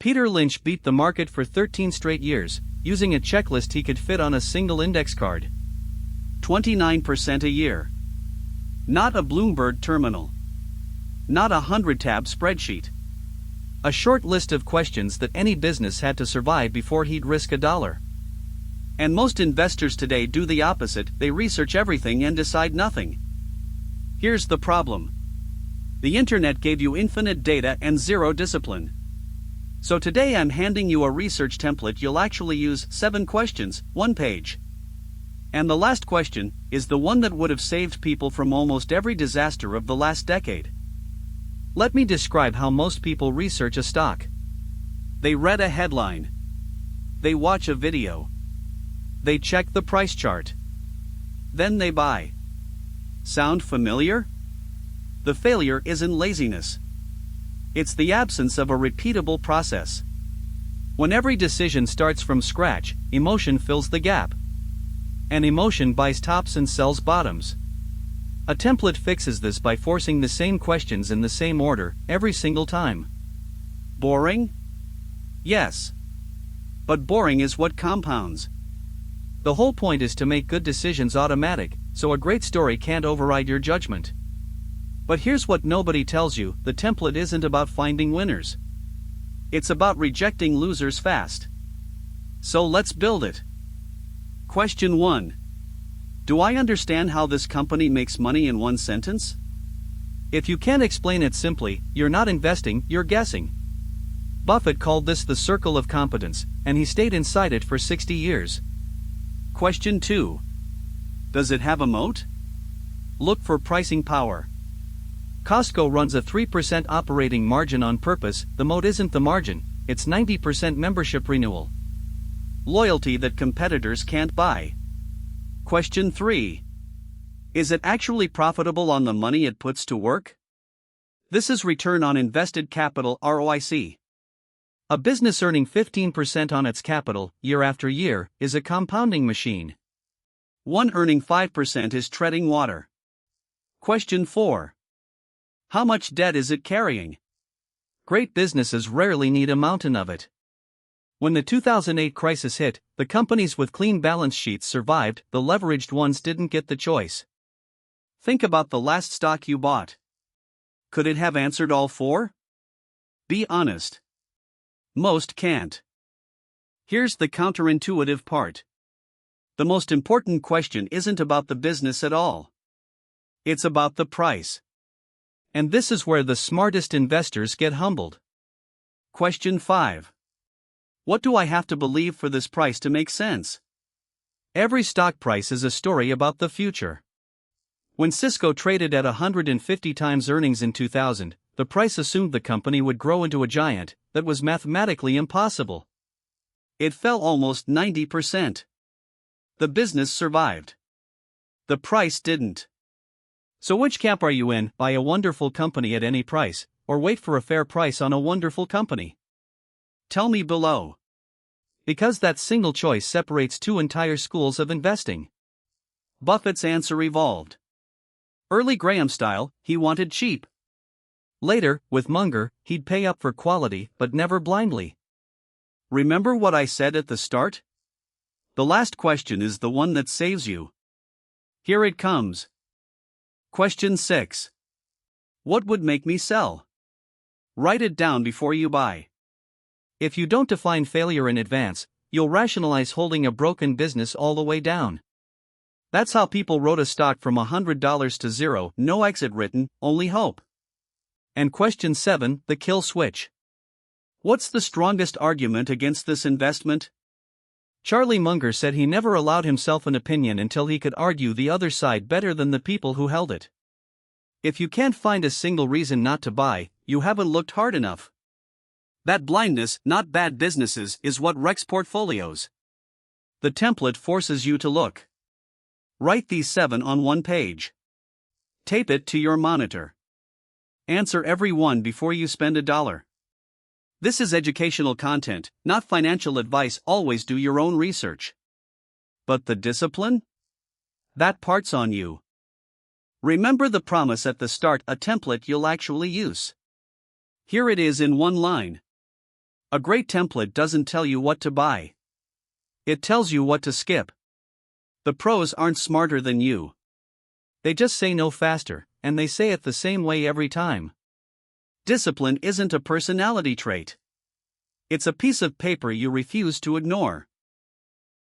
Peter Lynch beat the market for 13 straight years, using a checklist he could fit on a single index card. 29% a year. Not a Bloomberg terminal. Not a 100-tab spreadsheet. A short list of questions that any business had to survive before he'd risk $1. And most investors today do the opposite, they research everything and decide nothing. Here's the problem. The internet gave you infinite data and zero discipline. So today I'm handing you a research template you'll actually use, 7 questions, 1 page. And the last question is the one that would have saved people from almost every disaster of the last decade. Let me describe how most people research a stock. They read a headline. They watch a video. They check the price chart. Then they buy. Sound familiar? The failure isn't laziness. It's the absence of a repeatable process. When every decision starts from scratch, emotion fills the gap. And emotion buys tops and sells bottoms. A template fixes this by forcing the same questions in the same order, every single time. Boring? Yes. But boring is what compounds. The whole point is to make good decisions automatic, so a great story can't override your judgment. But here's what nobody tells you, the template isn't about finding winners. It's about rejecting losers fast. So let's build it. Question 1. Do I understand how this company makes money in one sentence? If you can't explain it simply, you're not investing, you're guessing. Buffett called this the circle of competence, and he stayed inside it for 60 years. Question 2. Does it have a moat? Look for pricing power. Costco runs a 3% operating margin on purpose. The moat isn't the margin, it's 90% membership renewal. Loyalty that competitors can't buy. Question 3. Is it actually profitable on the money it puts to work? This is return on invested capital, ROIC. A business earning 15% on its capital, year after year, is a compounding machine. One earning 5% is treading water. Question 4. How much debt is it carrying? Great businesses rarely need a mountain of it. When the 2008 crisis hit, the companies with clean balance sheets survived, the leveraged ones didn't get the choice. Think about the last stock you bought. Could it have answered all 4? Be honest. Most can't. Here's the counterintuitive part. The most important question isn't about the business at all. It's about the price. And this is where the smartest investors get humbled. Question 5. What do I have to believe for this price to make sense? Every stock price is a story about the future. When Cisco traded at 150 times earnings in 2000, the price assumed the company would grow into a giant. That was mathematically impossible. It fell almost 90%. The business survived. The price didn't. So which camp are you in? Buy a wonderful company at any price, or wait for a fair price on a wonderful company? Tell me below. Because that single choice separates 2 entire schools of investing. Buffett's answer evolved. Early Graham style, he wanted cheap. Later, with Munger, he'd pay up for quality, but never blindly. Remember what I said at the start? The last question is the one that saves you. Here it comes. Question 6. What would make me sell? Write it down before you buy. If you don't define failure in advance, you'll rationalize holding a broken business all the way down. That's how people wrote a stock from $100 to zero, no exit written, only hope. And question 7, the kill switch. What's the strongest argument against this investment? Charlie Munger said he never allowed himself an opinion until he could argue the other side better than the people who held it. If you can't find a single reason not to buy, you haven't looked hard enough. That blindness, not bad businesses, is what wrecks portfolios. The template forces you to look. Write these 7 on 1 page. Tape it to your monitor. Answer every one before you spend $1. This is educational content, not financial advice. Always do your own research. But the discipline? That part's on you. Remember the promise at the start, a template you'll actually use. Here it is in 1 line. A great template doesn't tell you what to buy. It tells you what to skip. The pros aren't smarter than you. They just say no faster, and they say it the same way every time. Discipline isn't a personality trait. It's a piece of paper you refuse to ignore.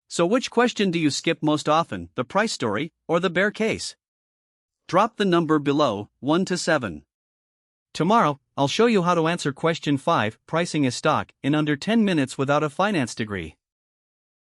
So which question do you skip most often, the price story or the bear case? Drop the number below, 1 to 7. Tomorrow, I'll show you how to answer question 5, pricing a stock, in under 10 minutes without a finance degree.